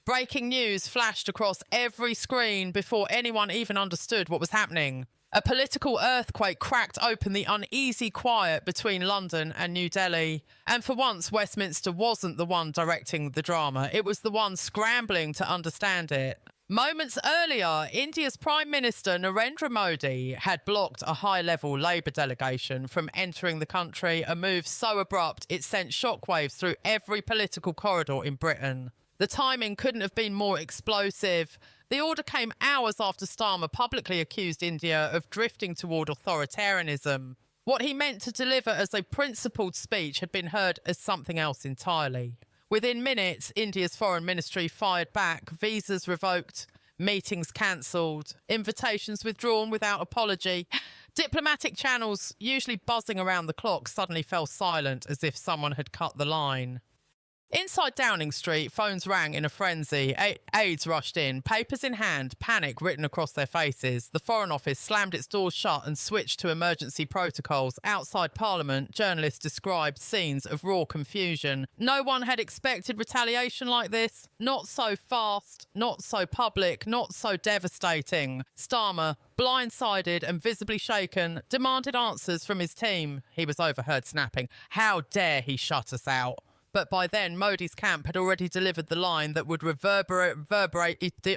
Breaking news flashed across every screen before anyone even understood what was happening. A political earthquake cracked open the uneasy quiet between London and New Delhi. And for once, Westminster wasn't the one directing the drama. It was the one scrambling to understand it. Moments earlier, India's Prime Minister Narendra Modi had blocked a high-level Labour delegation from entering the country, a move so abrupt it sent shockwaves through every political corridor in Britain. The timing couldn't have been more explosive. The order came hours after Starmer publicly accused India of drifting toward authoritarianism. What he meant to deliver as a principled speech had been heard as something else entirely. Within minutes, India's foreign ministry fired back, visas revoked, meetings cancelled, invitations withdrawn without apology. Diplomatic channels, usually buzzing around the clock, suddenly fell silent as if someone had cut the line. Inside Downing Street, phones rang in a frenzy. Aides rushed in, papers in hand, panic written across their faces. The Foreign Office slammed its doors shut and switched to emergency protocols. Outside Parliament, journalists described scenes of raw confusion. No one had expected retaliation like this. Not so fast, not so public, not so devastating. Starmer, blindsided and visibly shaken, demanded answers from his team. He was overheard snapping, "How dare he shut us out?" But by then, Modi's camp had already delivered the line that would reverberate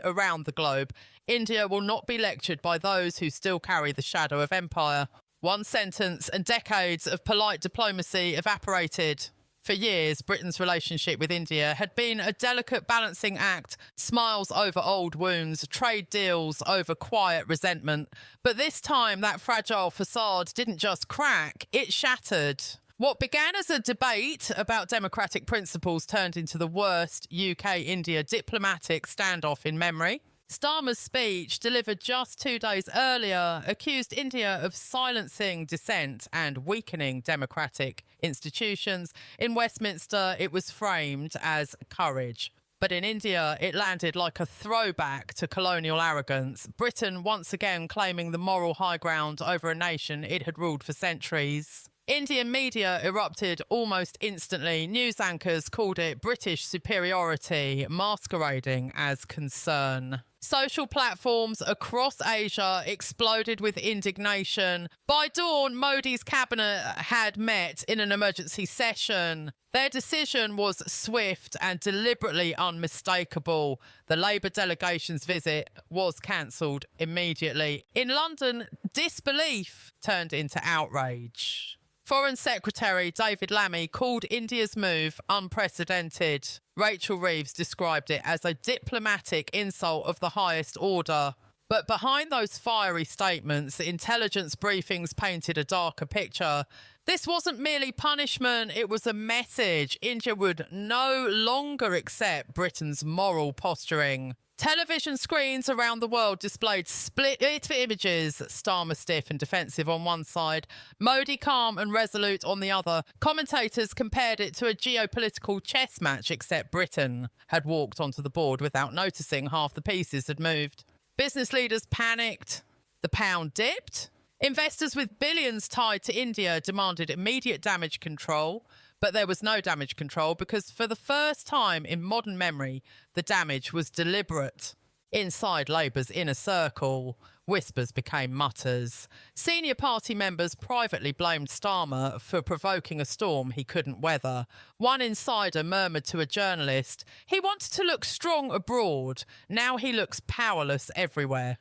around the globe. India will not be lectured by those who still carry the shadow of empire. One sentence and decades of polite diplomacy evaporated. For years, Britain's relationship with India had been a delicate balancing act, smiles over old wounds, trade deals over quiet resentment. But this time, that fragile facade didn't just crack, it shattered. What began as a debate about democratic principles turned into the worst UK-India diplomatic standoff in memory. Starmer's speech, delivered just 2 days earlier, accused India of silencing dissent and weakening democratic institutions. In Westminster, it was framed as courage. But in India, it landed like a throwback to colonial arrogance, Britain once again claiming the moral high ground over a nation it had ruled for centuries. Indian media erupted almost instantly. News anchors called it British superiority, masquerading as concern. Social platforms across Asia exploded with indignation. By dawn, Modi's cabinet had met in an emergency session. Their decision was swift and deliberately unmistakable. The Labour delegation's visit was cancelled immediately. In London, disbelief turned into outrage. Foreign Secretary David Lammy called India's move unprecedented. Rachel Reeves described it as a diplomatic insult of the highest order. But behind those fiery statements, intelligence briefings painted a darker picture. This wasn't merely punishment, it was a message. India would no longer accept Britain's moral posturing. Television screens around the world displayed split images, Starmer stiff and defensive on one side, Modi calm and resolute on the other. Commentators compared it to a geopolitical chess match, except Britain had walked onto the board without noticing half the pieces had moved. Business leaders panicked. The pound dipped. Investors with billions tied to India demanded immediate damage control. But there was no damage control because for the first time in modern memory, the damage was deliberate. Inside Labour's inner circle, whispers became mutters. Senior party members privately blamed Starmer for provoking a storm he couldn't weather. One insider murmured to a journalist, "He wanted to look strong abroad. Now he looks powerless everywhere."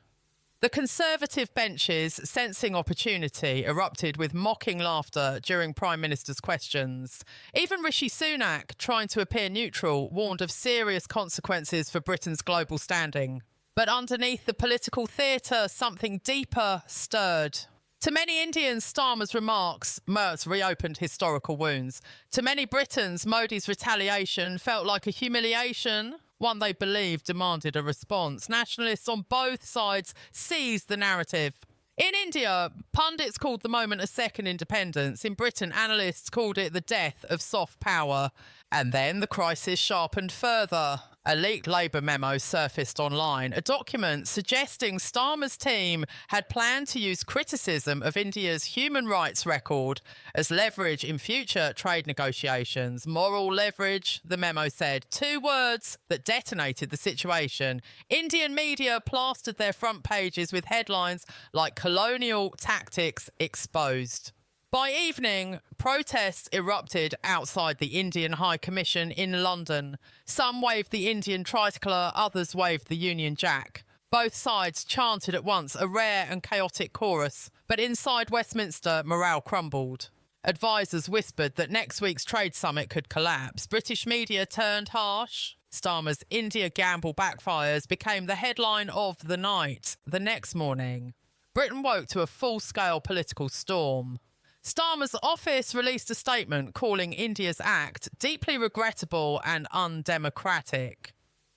The Conservative benches, sensing opportunity, erupted with mocking laughter during Prime Minister's questions. Even Rishi Sunak, trying to appear neutral, warned of serious consequences for Britain's global standing. But underneath the political theatre, something deeper stirred. To many Indians, Starmer's remarks reopened historical wounds. To many Britons, Modi's retaliation felt like a humiliation, one they believed demanded a response. Nationalists on both sides seized the narrative. In India, pundits called the moment a second independence. In Britain, analysts called it the death of soft power. And then the crisis sharpened further. A leaked Labour memo surfaced online, a document suggesting Starmer's team had planned to use criticism of India's human rights record as leverage in future trade negotiations. Moral leverage, the memo said. 2 words that detonated the situation. Indian media plastered their front pages with headlines like "Colonial Tactics Exposed." By evening, protests erupted outside the Indian High Commission in London. Some waved the Indian tricolour, others waved the Union Jack. Both sides chanted at once, a rare and chaotic chorus. But inside Westminster, morale crumbled. Advisers whispered that next week's trade summit could collapse. British media turned harsh. Starmer's India gamble backfires became the headline of the night. The next morning, Britain woke to a full-scale political storm. Starmer's office released a statement calling India's act deeply regrettable and undemocratic.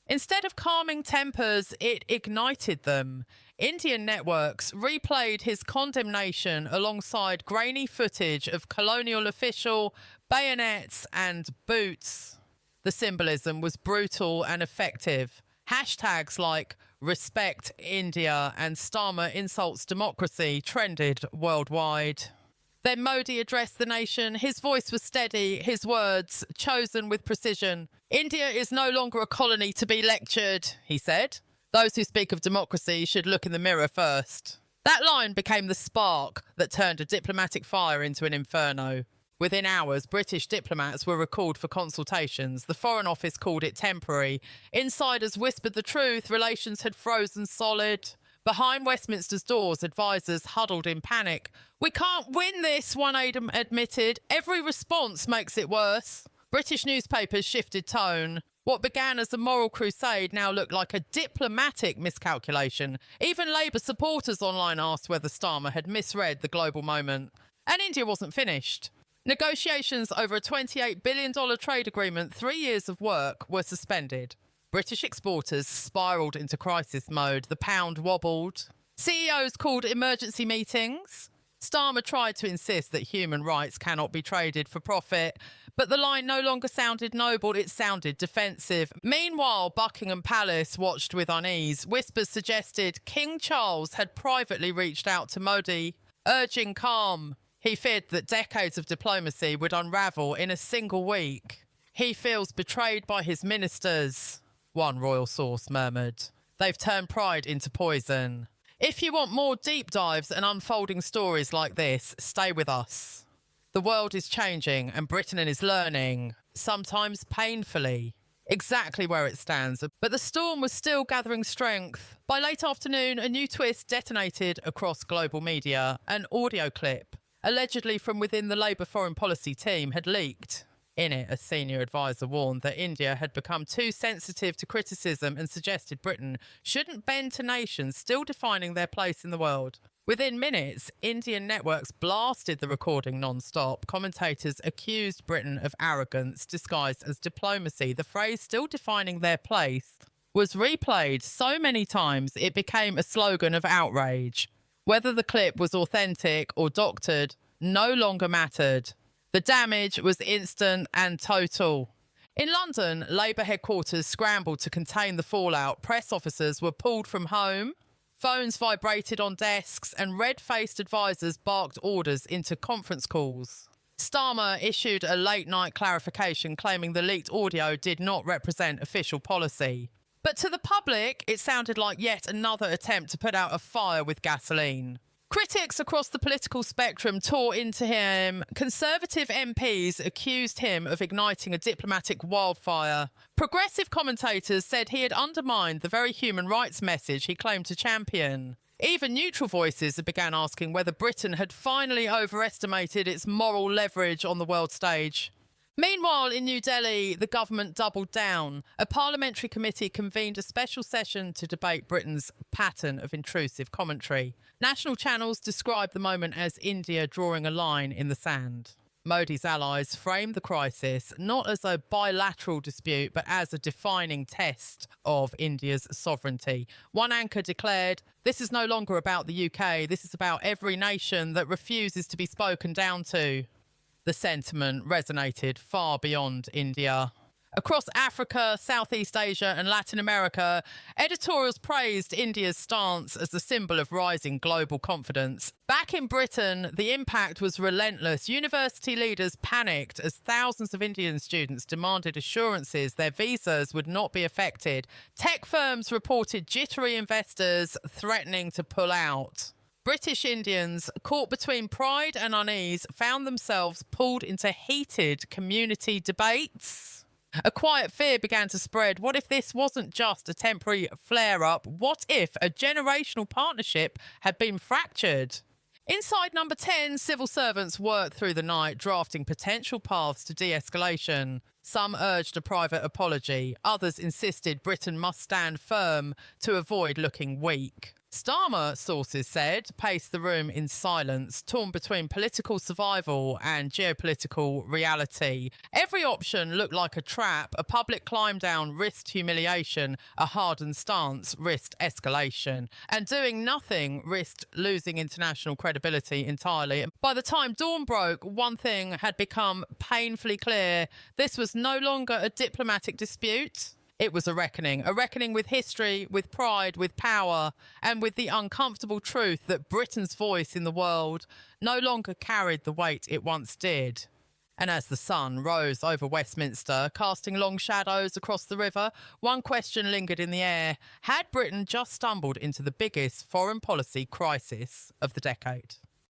Instead of calming tempers, it ignited them. Indian networks replayed his condemnation alongside grainy footage of colonial official bayonets and boots. The symbolism was brutal and effective. Hashtags like "Respect India" and "Starmer insults democracy" trended worldwide. Then Modi addressed the nation. His voice was steady, his words chosen with precision. "India is no longer a colony to be lectured," he said. "Those who speak of democracy should look in the mirror first." That line became the spark that turned a diplomatic fire into an inferno. Within hours, British diplomats were recalled for consultations. The Foreign Office called it temporary. Insiders whispered the truth. Relations had frozen solid. Behind Westminster's doors, advisers huddled in panic. "We can't win this," one aide admitted. "Every response makes it worse." British newspapers shifted tone. What began as a moral crusade now looked like a diplomatic miscalculation. Even Labour supporters online asked whether Starmer had misread the global moment. And India wasn't finished. Negotiations over a $28 billion trade agreement, 3 years of work, were suspended. British exporters spiralled into crisis mode. The pound wobbled. CEOs called emergency meetings. Starmer tried to insist that human rights cannot be traded for profit, but the line no longer sounded noble, it sounded defensive. Meanwhile, Buckingham Palace watched with unease. Whispers suggested King Charles had privately reached out to Modi, urging calm. He feared that decades of diplomacy would unravel in a single week. "He feels betrayed by his ministers," one royal source murmured. "They've turned pride into poison." If you want more deep dives and unfolding stories like this, stay with us. The world is changing and Britain is learning, sometimes painfully, exactly where it stands. But the storm was still gathering strength. By late afternoon, a new twist detonated across global media. An audio clip, allegedly from within the Labour foreign policy team, had leaked. In it, a senior advisor warned that India had become too sensitive to criticism and suggested Britain shouldn't bend to nations still defining their place in the world. Within minutes, Indian networks blasted the recording non-stop. Commentators accused Britain of arrogance disguised as diplomacy. The phrase "still defining their place" was replayed so many times it became a slogan of outrage. Whether the clip was authentic or doctored no longer mattered. The damage was instant and total. In London, Labour headquarters scrambled to contain the fallout. Press officers were pulled from home, phones vibrated on desks, and red-faced advisers barked orders into conference calls. Starmer issued a late-night clarification claiming the leaked audio did not represent official policy. But to the public, it sounded like yet another attempt to put out a fire with gasoline. Critics across the political spectrum tore into him. Conservative MPs accused him of igniting a diplomatic wildfire. Progressive commentators said he had undermined the very human rights message he claimed to champion. Even neutral voices began asking whether Britain had finally overestimated its moral leverage on the world stage. Meanwhile, in New Delhi, the government doubled down. A parliamentary committee convened a special session to debate Britain's pattern of intrusive commentary. National channels described the moment as India drawing a line in the sand. Modi's allies framed the crisis not as a bilateral dispute, but as a defining test of India's sovereignty. One anchor declared, "This is no longer about the UK, this is about every nation that refuses to be spoken down to." The sentiment resonated far beyond India. Across Africa, Southeast Asia, and Latin America, editorials praised India's stance as the symbol of rising global confidence. Back in Britain, the impact was relentless. University leaders panicked as thousands of Indian students demanded assurances their visas would not be affected. Tech firms reported jittery investors threatening to pull out. British Indians, caught between pride and unease, found themselves pulled into heated community debates. A quiet fear began to spread. What if this wasn't just a temporary flare-up? What if a generational partnership had been fractured? Inside number 10, civil servants worked through the night, drafting potential paths to de-escalation. Some urged a private apology. Others insisted Britain must stand firm to avoid looking weak. Starmer, sources said, paced the room in silence, torn between political survival and geopolitical reality. Every option looked like a trap. A public climb down risked humiliation, a hardened stance risked escalation, and doing nothing risked losing international credibility entirely. By the time dawn broke, one thing had become painfully clear. This was no longer a diplomatic dispute. It was a reckoning with history, with pride, with power, and with the uncomfortable truth that Britain's voice in the world no longer carried the weight it once did. And as the sun rose over Westminster, casting long shadows across the river, one question lingered in the air. Had Britain just stumbled into the biggest foreign policy crisis of the decade?